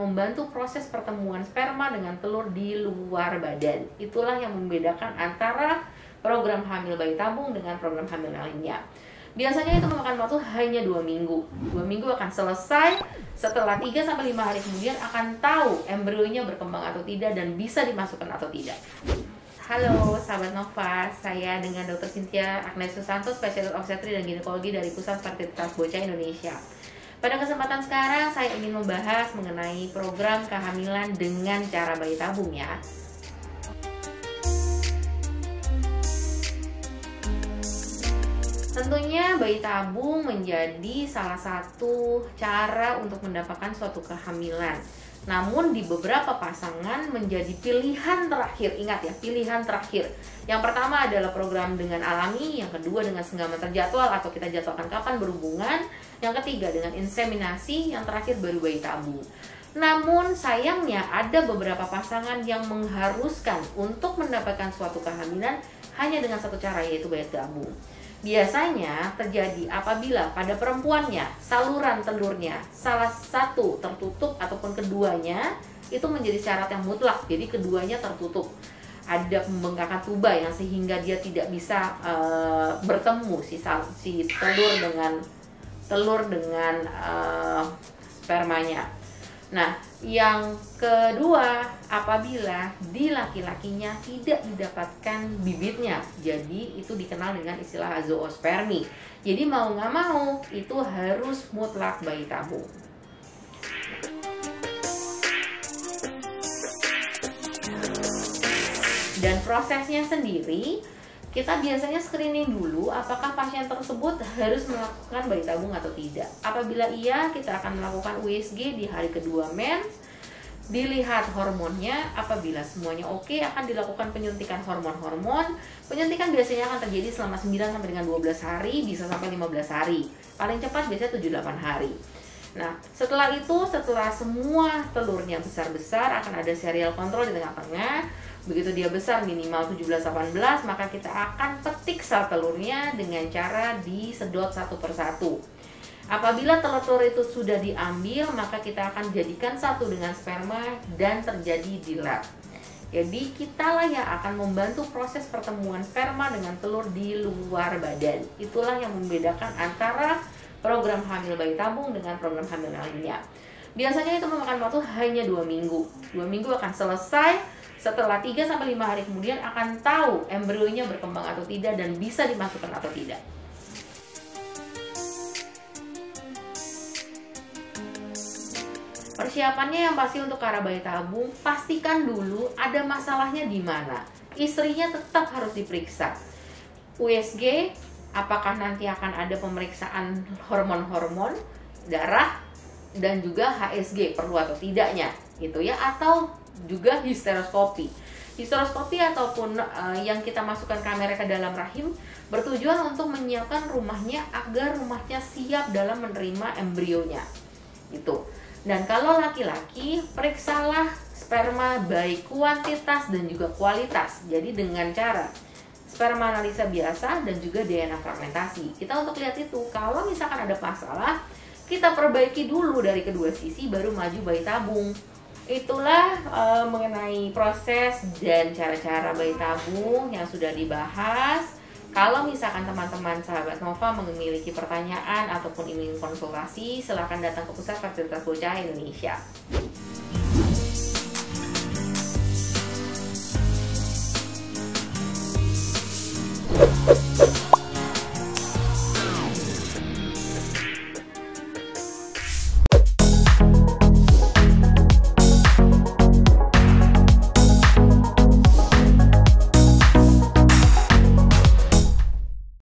membantu proses pertemuan sperma dengan telur di luar badan. Itulah yang membedakan antara program hamil bayi tabung dengan program hamil lainnya. Biasanya itu memakan waktu hanya 2 minggu. 2 minggu akan selesai. Setelah 3-5 hari kemudian akan tahu embrionya berkembang atau tidak dan bisa dimasukkan atau tidak. Halo sahabat Nova, saya dengan Dr. Cynthia Agnes Susanto, spesialis obstetri dan ginekologi dari Pusat Fertilitas Bocah Indonesia. Pada kesempatan sekarang saya ingin membahas mengenai program kehamilan dengan cara bayi tabung ya. Tentunya bayi tabung menjadi salah satu cara untuk mendapatkan suatu kehamilan. Namun di beberapa pasangan menjadi pilihan terakhir. Ingat ya, pilihan terakhir. Yang pertama adalah program dengan alami, yang kedua dengan senggama terjadwal atau kita jadwalkan kapan berhubungan, yang ketiga dengan inseminasi, yang terakhir baru bayi tabung. Namun sayangnya ada beberapa pasangan yang mengharuskan untuk mendapatkan suatu kehamilan hanya dengan satu cara, yaitu bayi tabung. Biasanya terjadi apabila pada perempuannya saluran telurnya salah satu tertutup ataupun keduanya itu menjadi syarat yang mutlak, jadi keduanya tertutup. Ada pembengkakan tuba yang sehingga dia tidak bisa bertemu si telur dengan spermanya. Nah, yang kedua, apabila di laki-lakinya tidak didapatkan bibitnya, jadi itu dikenal dengan istilah zoospermi. Jadi mau nggak mau itu harus mutlak bayi tabung. Dan prosesnya sendiri, kita biasanya screening dulu apakah pasien tersebut harus melakukan bayi tabung atau tidak. Apabila iya, kita akan melakukan USG di hari kedua mens, dilihat hormonnya. Apabila semuanya oke, akan dilakukan penyuntikan hormon-hormon. Penyuntikan biasanya akan terjadi selama 9 sampai dengan 12 hari, bisa sampai 15 hari. Paling cepat biasanya 7-8 hari. Nah, setelah itu, setelah semua telurnya besar-besar, akan ada serial kontrol di tengah-tengah. Begitu dia besar minimal 17-18, maka kita akan petik sel telurnya dengan cara disedot satu persatu. Apabila telur-telur itu sudah diambil, maka kita akan jadikan satu dengan sperma dan terjadi di lab. Jadi kitalah yang akan membantu proses pertemuan sperma dengan telur di luar badan. Itulah yang membedakan antara program hamil bayi tabung dengan program hamil lainnya. Biasanya itu memakan waktu hanya 2 minggu. 2 minggu akan selesai. Setelah 3-5 hari kemudian akan tahu embrionya berkembang atau tidak dan bisa dimasukkan atau tidak. Persiapannya yang pasti untuk cara bayi tabung, pastikan dulu ada masalahnya di mana. Istrinya tetap harus diperiksa. USG, apakah nanti akan ada pemeriksaan hormon-hormon, darah, dan juga HSG perlu atau tidaknya, gitu ya, atau juga histeroskopi. Histeroskopi ataupun yang kita masukkan kamera ke dalam rahim bertujuan untuk menyiapkan rumahnya agar rumahnya siap dalam menerima embrionya, gitu. Dan kalau laki-laki, periksalah sperma baik kuantitas dan juga kualitas. Jadi dengan cara sperma analisa biasa dan juga DNA fragmentasi. Kita untuk lihat itu, kalau misalkan ada masalah, kita perbaiki dulu dari kedua sisi baru maju bayi tabung. Itulah mengenai proses dan cara-cara bayi tabung yang sudah dibahas. Kalau misalkan teman-teman sahabat Nova memiliki pertanyaan ataupun ingin konsultasi, silakan datang ke Pusat Fertilitas Bocah Indonesia.